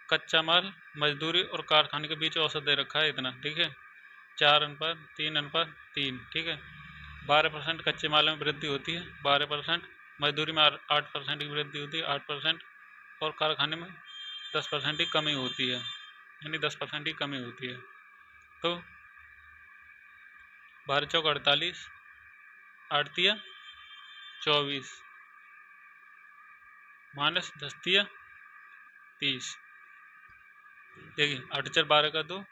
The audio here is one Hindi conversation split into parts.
कच्चा माल, मजदूरी और कारखाने के बीच औसत दे रखा है इतना, ठीक है, 4:3:3, ठीक है। 12% कच्चे माल में वृद्धि होती है, 12%, मजदूरी में 8% की वृद्धि होती है, 8%, और कारखाने में 10% की कमी होती है, यानी 10% की कमी होती है। तो 12 चौक 48, 8 तिया 24, माइनस 10 तिया 30। देखिए 8 4 12 का 2,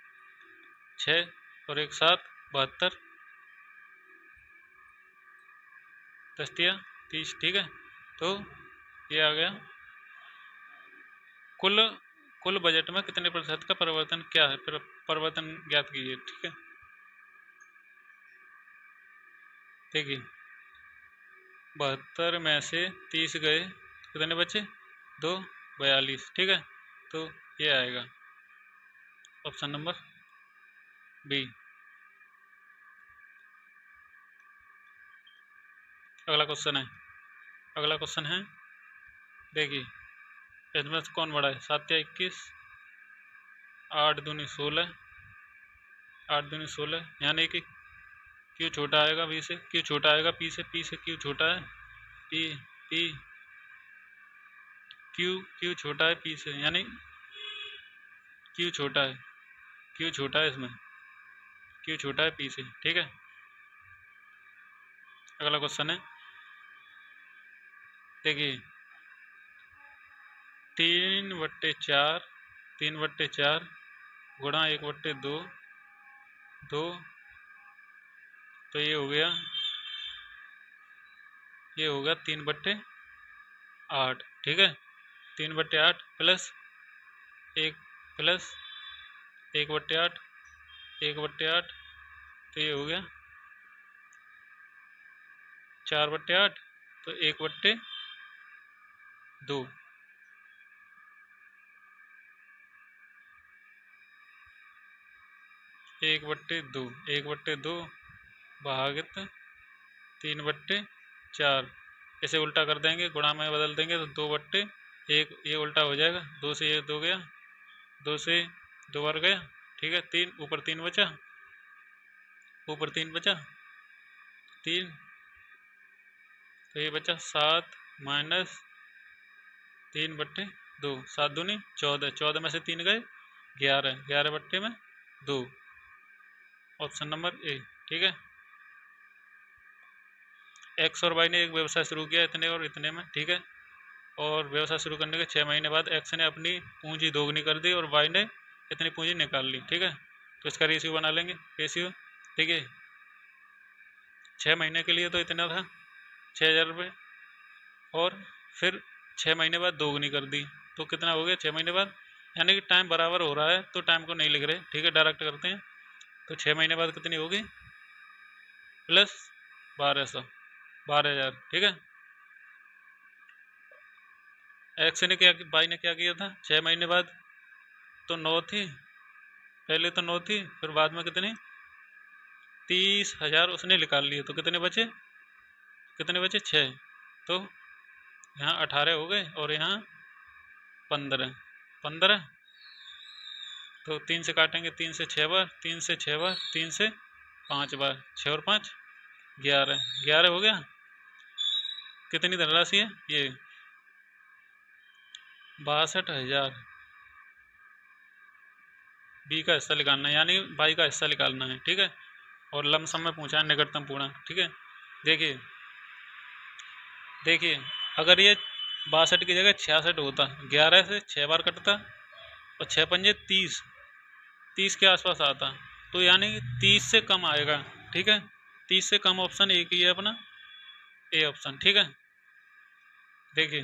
6 और 1 7, 72, 10 तिया 30, ठीक है। तो ये आ गया कुल कुल बजट में कितने प्रतिशत का परिवर्तन क्या है, परिवर्तन ज्ञात कीजिए, ठीक है। देखिए 72 में से 30 गए, कितने बचे, 2, 42, ठीक है। तो ये आएगा ऑप्शन नंबर बी। अगला क्वेश्चन है, देखिए इसमें से कौन बड़ा है, 7 या 21, 8 दूनी 16, 8 दूनी 16, यानी कि क्यू छोटा आएगा बी से, क्यू छोटा आएगा पी से, पी से क्यू छोटा है, पी पी क्यू छोटा है पी से, यानी क्यू छोटा है इसमें, क्यू छोटा है पी से, ठीक है। अगला क्वेश्चन है, देखिए 3/4 गुणा 1/2, 2, तो ये हो गया 3/8, ठीक है। 3/8 प्लस 1/8, 1/8, तो ये हो गया 4/8, तो 1/2, 1/2 भागित 3/4, इसे उल्टा कर देंगे, गुणा में बदल देंगे तो 2/1, ये उल्टा हो जाएगा, 2 से ये 2 गया, 2 से 2 बार गया, ठीक है। 3 ऊपर 3 बचा, 3, तो ये बचा 7 माइनस 3/2, 7 दूनी 14, 14 में से 3 गए 11, 11/2, ऑप्शन नंबर ए, ठीक है। एक्स और वाई ने एक व्यवसाय शुरू किया इतने और इतने में, ठीक है, और व्यवसाय शुरू करने के 6 महीने बाद एक्स ने अपनी पूंजी दोगुनी कर दी और वाई ने इतनी पूंजी निकाल ली, ठीक है। तो इसका रेशियो बना लेंगे, रेशियो, ठीक है। 6 महीने के लिए तो इतना था 6,000 रुपये, और फिर 6 महीने बाद दोगुनी कर दी, तो कितना हो गया 6 महीने बाद, यानी कि टाइम बराबर हो रहा है, तो टाइम को नहीं लिख रहे, ठीक है, डायरेक्ट करते हैं। तो 6 महीने बाद कितनी होगी, प्लस 1200, 12,000, ठीक है। एक्स ने क्या, वाई ने क्या किया था, 6 महीने बाद तो 9 थी, पहले तो 9 थी, फिर बाद में कितनी 30,000 उसने निकाल लिए, तो कितने बचे 6, तो यहाँ 18 हो गए और यहाँ 15, तो 3 से काटेंगे, 3 से 6 बार, 3 से 6 बार, 3 से 5 बार, 6 और 5 11, 11 हो गया। कितनी धनराशि है ये, 62,000, बी का हिस्सा निकालना है, यानी बाई का हिस्सा निकालना है, ठीक है। और लमसम में पूछा है निकटतम पूर्णांक, ठीक है। देखिए अगर ये 62 की जगह 66 होता, 11 से 6 बार कटता और 6 पंजे 30, 30 के आसपास आता, तो यानी 30 से कम आएगा, ठीक है। 30 से कम ऑप्शन एक ही है अपना, ए ऑप्शन, ठीक है। देखिए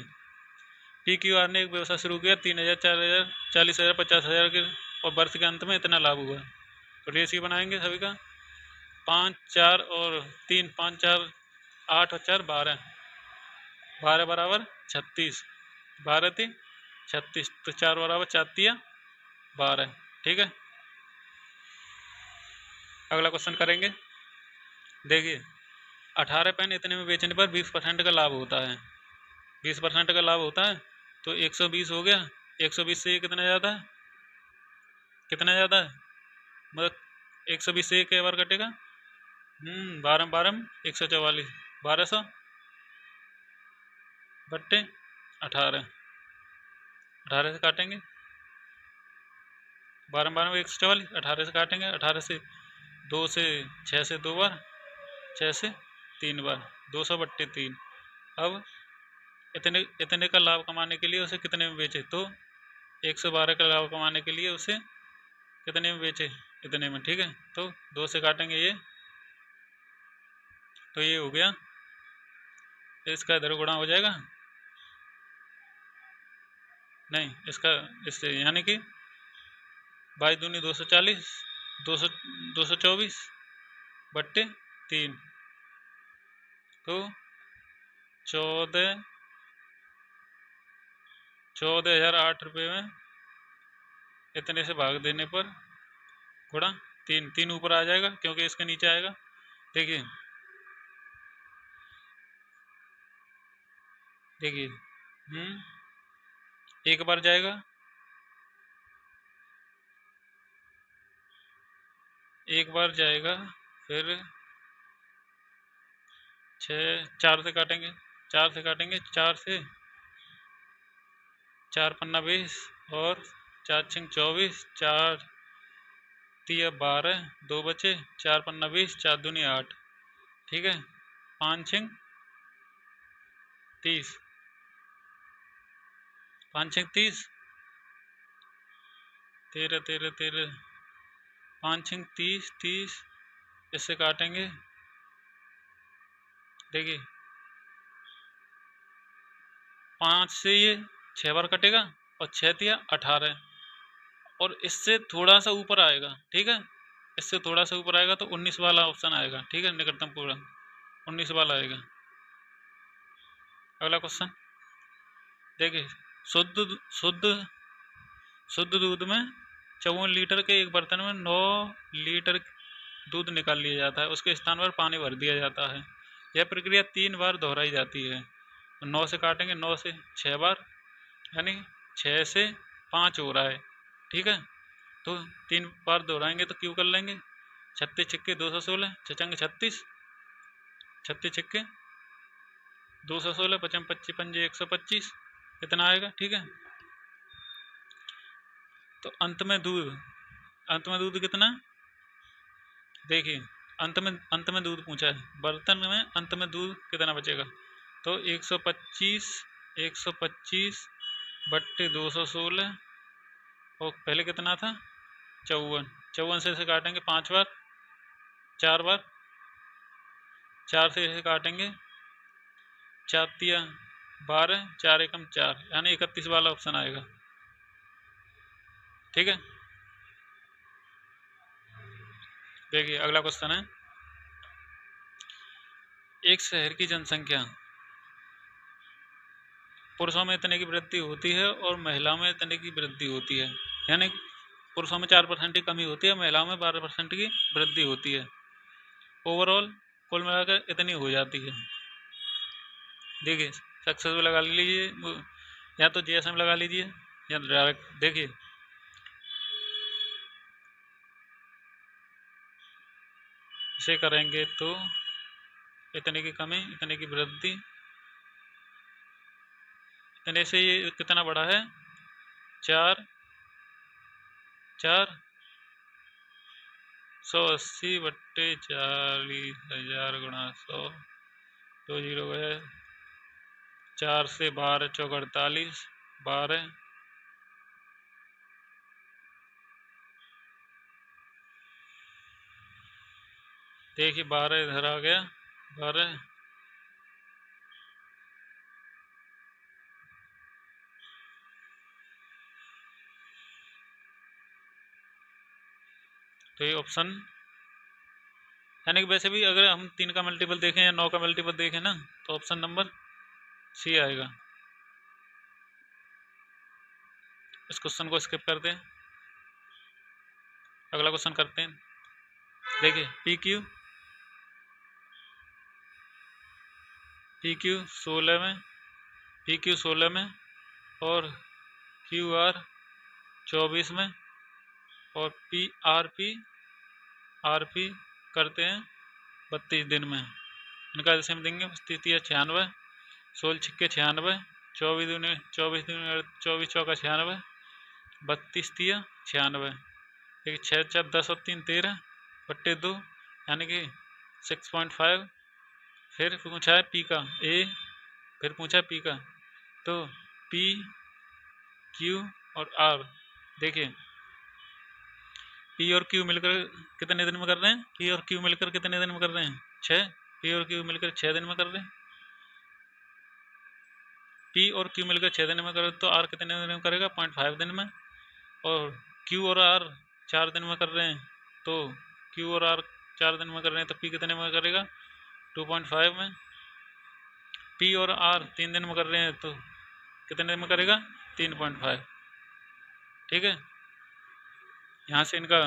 पी क्यू आर ने एक व्यवसाय शुरू किया, 3,000, 4,000, 40,000, 50,000 के, और वर्ष के अंत में इतना लाभ हुआ, तो रेशियो बनाएंगे सभी का, 5 4 और 3, 5 4 8 और 4 12, 12 बराबर 36, 12 थी 36, तो 4 बराबर 4 तिया 12, ठीक है। अगला क्वेश्चन करेंगे, देखिए 18 पेन इतने में बेचने पर 20% का लाभ होता है, 20% का लाभ होता है, तो 120 हो गया, 120 से ये कितना ज़्यादा है, कितना ज़्यादा है, मतलब 120 से ये कई बार कटेगा, 12 12 144, 1200 बट्टे 18, 18 से काटेंगे, 12 12 144, 18 से काटेंगे, 18 से 2 से 6 से 2 बार, 6 से 3 बार, 200 बट्टे 3। अब इतने इतने का लाभ कमाने के लिए उसे कितने में बेचे, तो 112 का लाभ कमाने के लिए उसे कितने में बेचे, इतने में, ठीक है। तो 2 से काटेंगे ये, तो ये हो गया, इसका इधर गुणा हो जाएगा, नहीं इसका इससे, यानी कि 22 दूनी 240, 224 बट्टे 3, तो 14,008 रुपये में इतने से भाग देने पर गुणा 3, 3 ऊपर आ जाएगा क्योंकि इसके नीचे आएगा। देखिए देखिए, एक बार जाएगा, एक बार जाएगा, फिर 4 से काटेंगे, 4 से काटेंगे, 4 से 4 पन्ना 20 और 4 छिंग 24, 4 तिया 12, 2 बचे, 4 पन्ना 20, 4 दूनी 8, ठीक है, 5 छिंग 30, 5 छिंग 30, 13 13 13, 5 छिंग 30 30, इससे काटेंगे, देखिए 5 से ये 6 बार कटेगा और 6 तिया 18, और इससे थोड़ा सा ऊपर आएगा, ठीक है, इससे थोड़ा सा ऊपर आएगा तो 19 वाला ऑप्शन आएगा, ठीक है, निकटतम पूरा 19 वाला आएगा। अगला क्वेश्चन देखिए, शुद्ध शुद्ध शुद्ध दूध में 54 लीटर के एक बर्तन में 9 लीटर दूध निकाल लिया जाता है, उसके स्थान पर पानी भर दिया जाता है। यह प्रक्रिया 3 बार दोहराई जाती है। 9 से काटेंगे, 9 से 6 बार, यानी 6 से 5 हो रहा है, ठीक है, तो 3 बार दोहराएंगे तो क्यों कर लेंगे, 36 छिक्के 216, छचंग 36, 36 छिक्के 216, 55 25 पंजे 125, इतना आएगा, ठीक है। तो अंत में दूध कितना, देखिए अंत में दूध पूछा है, बर्तन में अंत में दूध कितना बचेगा, तो 125 बट्टे 216, और पहले कितना था 54, 54 से काटेंगे 5 बार, 4 बार, 4 से इसे काटेंगे, 4 तिया 12, 4 एकम 4, यानी 31 वाला ऑप्शन आएगा, ठीक है। देखिए अगला क्वेश्चन है, एक शहर की जनसंख्या, पुरुषों में इतने की वृद्धि होती है और महिलाओं में इतने की वृद्धि होती है, यानी पुरुषों में 4% की कमी होती है, महिलाओं में 12% की वृद्धि होती है, ओवरऑल कुल मिलाकर इतनी हो जाती है। देखिए सक्सेसफुल लगा लीजिए, या तो जीएसएम लगा लीजिए या डायरेक्ट, देखिए इसे करेंगे तो इतने की कमी, इतने की वृद्धि, इतने से ये कितना बड़ा है, 4 4 180 बट्टे 40,000 गुणा 100, 2 जीरो गए, 4 से 12 चौक 48, 12, देखिए 12 इधर आ गया, 12, तो ये ऑप्शन, यानी कि वैसे भी अगर हम 3 का मल्टीपल देखें या 9 का मल्टीपल देखें ना, तो ऑप्शन नंबर सी आएगा। इस क्वेश्चन को स्किप कर दें, अगला क्वेश्चन करते हैं। देखिए पी क्यू 16 में, और क्यू आर 24 में, और पी आर पी करते हैं 32 दिन में। इनका जैसे हम देंगे 32 96, 16 छिक्के 96, 24 दिन 24 चौका 96, 32 तिया 96, ठीक, 6 4 10 और 3 13 बट्टे 2 यानी कि 6.5। फिर पूछा है पी का ए, फिर पूछा है पी का, तो पी क्यू और आर, देखिए पी और क्यू मिलकर कितने दिन में कर रहे हैं, पी और क्यू मिलकर कितने दिन में कर रहे हैं 6, पी और क्यू मिलकर 6 दिन में कर रहे हैं, पी और क्यू मिलकर 6 दिन में करे तो आर कितने दिन में करेगा 0.5 दिन में, और क्यू और आर 4 दिन में कर रहे हैं, तो क्यू और आर 4 दिन में कर रहे हैं तो पी कितने में करेगा 2.5 में, पी और आर 3 दिन में कर रहे हैं तो कितने दिन में करेगा 3.5, ठीक है। यहाँ से इनका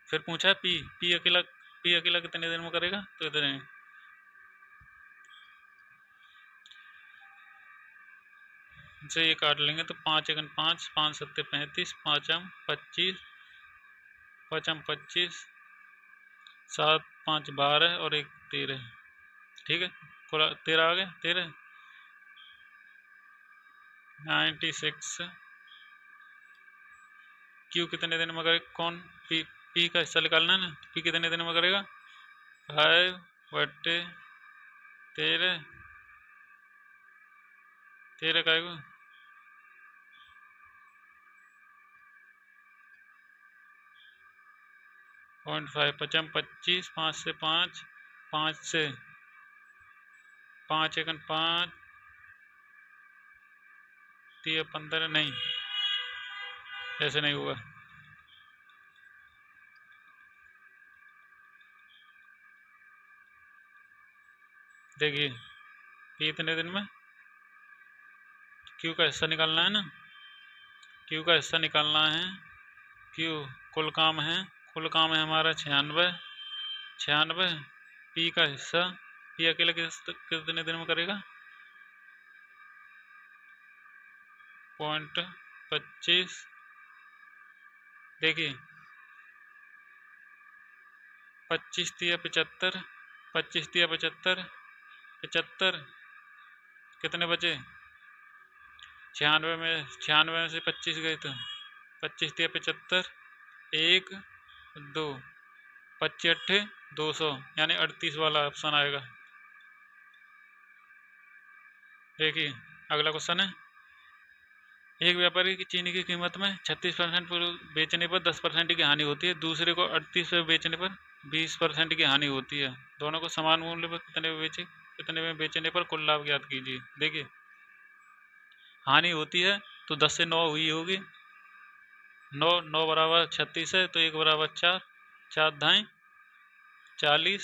फिर पूछा है पी अकेला कितने दिन में करेगा, तो इतने से ये काट लेंगे तो 5 एकन 5, 5 सत्ते 35, 5 अम 25, 5 अम 25, 7 5 12 और 1 13, ठीक है, पूरा 13 आ गया, 13 96। क्यू कितने दिन में करेगा, कौन पी का हिस्सा निकालना है ना, पी कितने दिन में करेगा 5 बट्टे 13, 13 का 0.5, 5 25, 5 से 5, 5 से 5 एकन 5 3 15, नहीं ऐसे नहीं हुआ, देखिए ये इतने दिन में क्यू का हिस्सा निकालना है ना, क्यू का हिस्सा निकालना है, क्यू कुल काम है हमारा 96, पी का हिस्सा, पी अकेले कितने दिन में करेगा 0.25, देखिए 25 तिया 75, 25 तिया 75, 75 कितने बचे 96 में से 25 गए तो 25 तिया 75, 1 2 25 8 200 यानी 38 वाला ऑप्शन आएगा। देखिए अगला क्वेश्चन है, एक व्यापारी की चीनी की कीमत में 36% पर बेचने पर 10% की हानि होती है, दूसरे को 38 पर बेचने पर 20% की हानि होती है, दोनों को समान मूल्य पर कितने में बेचने पर कुल लाभ ज्ञात कीजिए। देखिए हानि होती है तो 10 से 9 हुई होगी, 9 बराबर 36 है तो 1 बराबर 4, 4 धाई 40,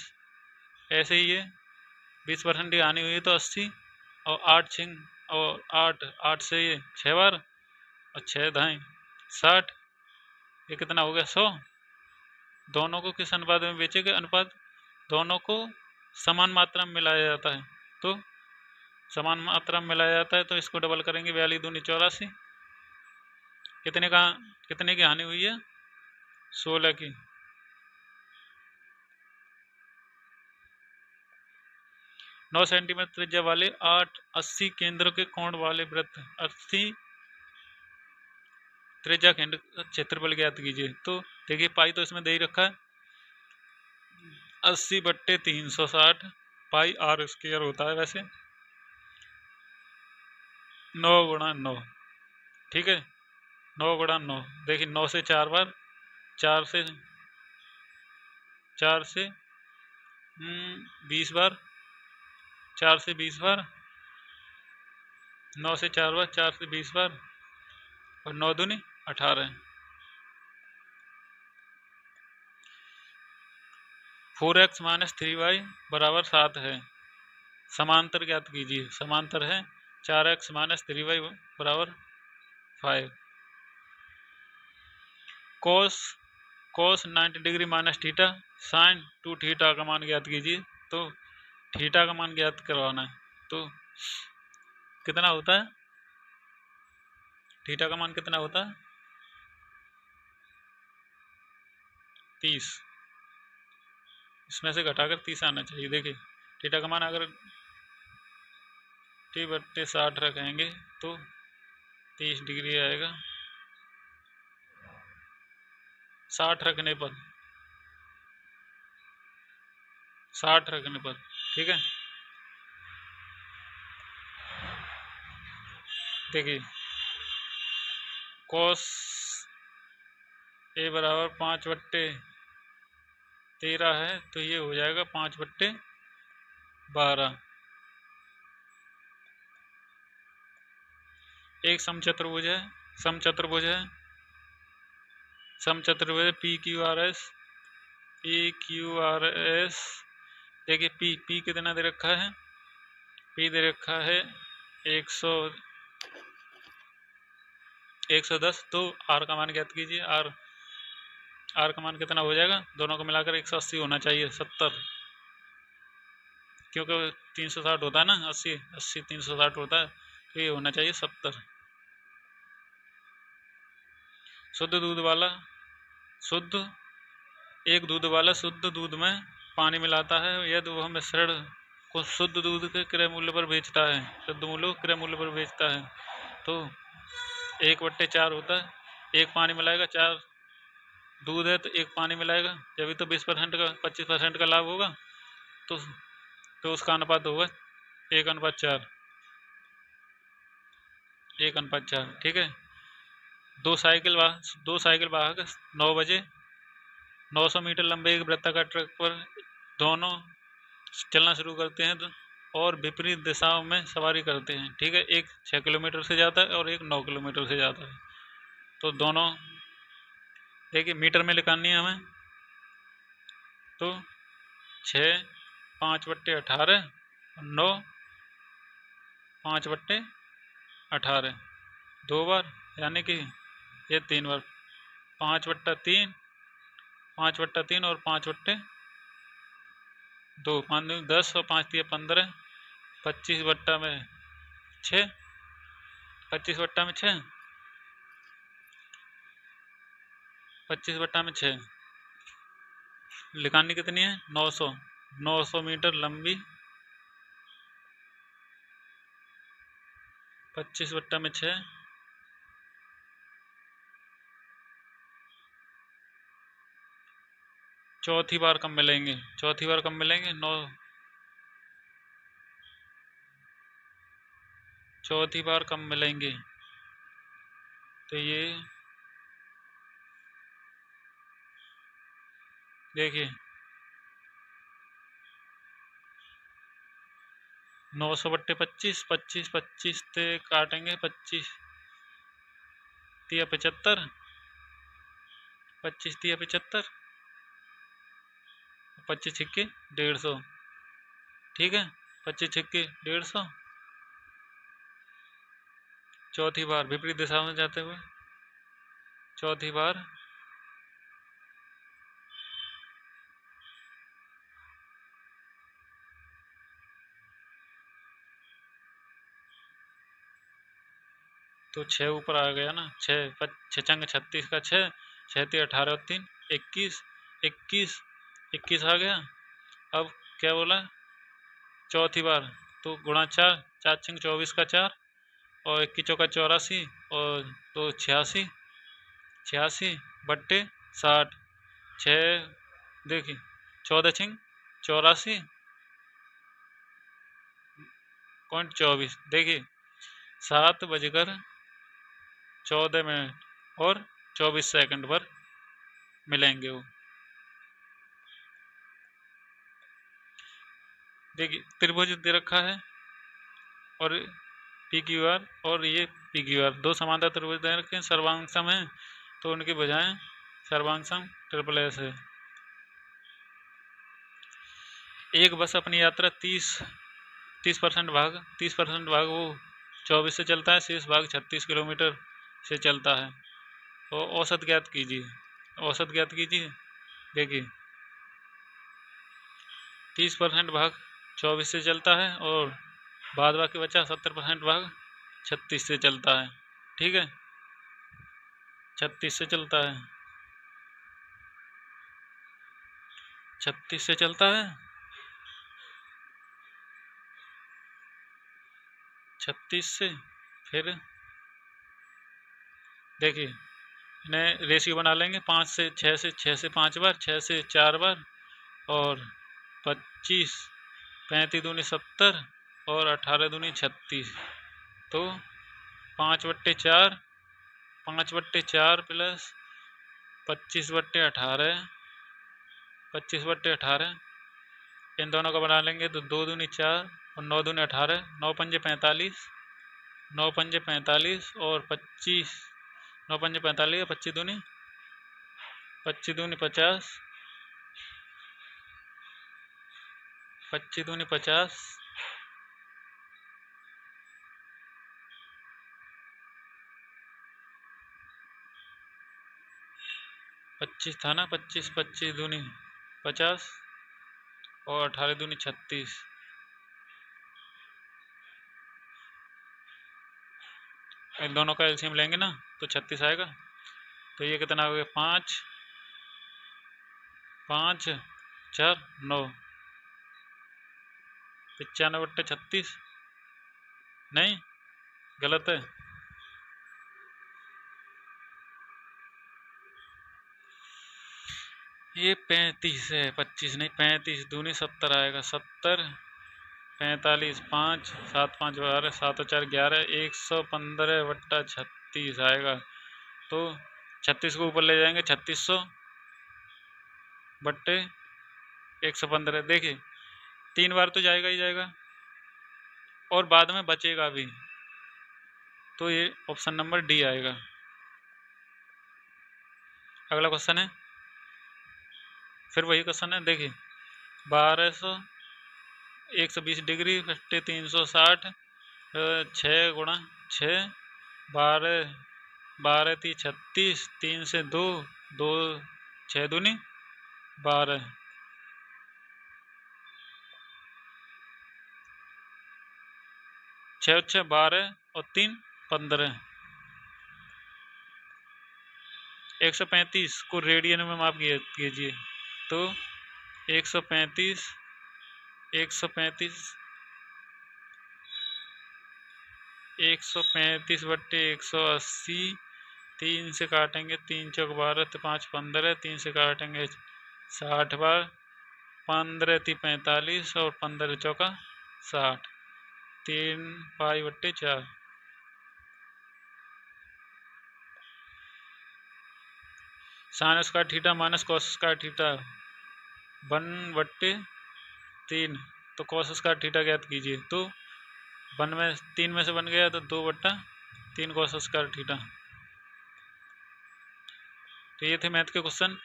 ऐसे ही है 20% की हानि हुई है तो 80, और 8 से ये 6 बार और 6 धाई 60, ये कितना हो गया 100। दोनों को किस अनुपात में बेचेंगे, अनुपात दोनों को समान मात्रा में मिलाया जाता है, तो समान मात्रा में मिलाया जाता है तो इसको डबल करेंगे, 42 दूनी 84, कितने की हानि हुई है 16 की। 9 सेंटीमीटर त्रिज्या वाले 80 केंद्र के कोण वाले वृत्त 80 त्रिज्या खंड क्षेत्रफल ज्ञात कीजिए। तो देखिए पाई तो इसमें दे ही रखा है 80 बट्टे 360, पाई आर स्क्वायर होता है वैसे 9 गुणा 9, ठीक है 9 गुणा 9, देखिए 9 से 4 बार, 4 से 20 बार, 4 से 20 बार, 9 से 4 बार, 4 से 20 बार, और 9 दूनी 18। 4x माइनस 3y बराबर 7 है, समांतर ज्ञात कीजिए। समांतर है 4x माइनस 3y बराबर 5। कोस 90 degree minus theta sine 2 theta का मान ज्ञात कीजिए। तो थीटा का मान ज्ञात करवाना है, तो कितना होता है थीटा का मान कितना होता है 30, इसमें से घटाकर 30 आना चाहिए। देखिए थीटा का मान अगर T/60 रखेंगे तो 30 डिग्री आएगा 60 रखने पर, 60 रखने पर, ठीक है। देखिए cos A बराबर 5/13 है, तो ये हो जाएगा 5/12। एक समचतुर्भुज है, समचतुर्भुज है, समचतुर्भुज PQRS। देखिए P कितना दे रखा है, P दे रखा है 110। तो R का मान ज्ञात कीजिए। R का मान कितना हो जाएगा, दोनों को मिलाकर 180 होना चाहिए, 70, क्योंकि 360 होता है ना, 80 360 होता है, तो ये होना चाहिए 70। एक दूध वाला शुद्ध दूध में पानी मिलाता है, यदि वह मिश्रण को शुद्ध दूध के क्रय मूल्य पर बेचता है, शुद्ध मूल्य को क्रय मूल्य पर बेचता है, तो 1/4 होता है। एक पानी मिलाएगा, 4 दूध है तो एक पानी मिलाएगा, जब भी तो 20% का 25% का लाभ होगा, तो उसका अनुपात होगा 1/4, 1/4, ठीक है। दो साइकिल वाहक 9 बजे 900 मीटर लंबे एक वृत्ताकार ट्रैक पर दोनों चलना शुरू करते हैं और विपरीत दिशाओं में सवारी करते हैं, ठीक है। एक 6 किलोमीटर से जाता है और एक 9 किलोमीटर से जाता है। तो दोनों देखिए मीटर में लिखानी है हमें, तो 6 5/18 और 9 5/18, 2 बार, यानी कि ये 3 बार, 5/3 5/3 और 5/2, 5 10 और 5 3 15, 25/6, 25/6, 25/6 लिखानी कितनी है 900 मीटर लंबी, 25/6, चौथी बार कब मिलेंगे, 9, चौथी बार कब मिलेंगे, तो ये देखिए 900/25, 25 से काटेंगे, 25 तिया 75, 25 तिया 75, 25 छिक्के 150, ठीक है। 25 छिक्के 150, चौथी बार विपरीत दिशा में जाते हुए, चौथी बार तो 6 ऊपर आ गया ना, 6 छंग 36 का 6, 6 3 18 और 3 21, 21 आ गया। अब क्या बोला, चौथी बार तो गुणा 4, 4 छंग 24 का 4 और 21 चौका 84 और तो 86, 86/60, 6 देखिए 14 छंग 84.24, देखिए 7:14 और 24 सेकंड पर मिलेंगे वो। देखिए त्रिभुज दे रखा है और PQR और ये PQR, दो समांतर त्रिभुज दे रखे हैं, सर्वांगसम है, तो उनकी भुजाएं सर्वांगसम SSS है। एक बस अपनी यात्रा 30% भाग वो 24 से चलता है, शेष भाग 36 किलोमीटर से चलता है। और औसत ज्ञात कीजिए, देखिए 30% भाग 24 से चलता है और बाद बाकी बचा 70% भाग 36 से चलता है, ठीक है। 36 से चलता है, 36 से चलता है, 36 से। फिर देखिए इन्हें रेशियो बना लेंगे, 5 से 6 से 6 से 5 बार, 6 से 4 बार, और 25, 35 दूनी 70 और 18 दूनी 36। तो 5/4, 5/4 प्लस 25/18, 25/18, इन दोनों का बना लेंगे तो 2 दूनी 4 और 9 दूनी 18, 9 पंजे 45, 9 पंजे 45 और 25, 9 पंजे 45 और 25 दूनी 50, 25 दूनी 50, 25 था ना, 25, 25 दूनी 50 और 18 दूनी 36। इन दोनों का एलसीएम लेंगे ना तो 36 आएगा। तो ये कितना हो गया, 5, 5, 4, 9, 95/36। नहीं, गलत है। ये 35 है, 25 नहीं, 35 दूनी 70 आएगा, 70, 45, 5, 7, 5, 12, 7 और 4, 11, 115/36 आएगा। तो 36 को ऊपर ले जाएंगे, 3600/115। देखिए 3 बार तो जाएगा ही जाएगा और बाद में बचेगा भी, तो ये ऑप्शन नंबर डी आएगा। अगला क्वेश्चन है, फिर वही क्वेश्चन है। देखिए 1200, 120 डिग्री 360, 6 गुणा 6, 12, 12 × 36, 3 से 2, 2, 6 दूनी 12, 6 6 12 और 3 15। 135 को रेडियन में माप कीजिए। तो 135, 135, 135/180, 3 से काटेंगे, 3 चौक 12, 5 15, 3 से काटेंगे 60 बार, 15 × 45 और 15 चौका 60, 3 π/4। Sine square theta minus cos square theta 1/3। तो कॉस स्क्वायर थीटा ज्ञात कीजिए। तो 3 में से बन गया तो 2/3 कॉस स्क्वायर थीटा। तो ये थे मैथ के क्वेश्चन।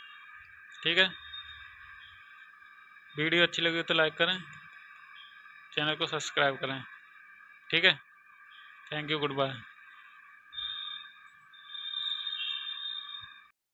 ठीक है, वीडियो अच्छी लगी तो लाइक करें, चैनल को सब्सक्राइब करें। ठीक है, थैंक यू, गुड बाय।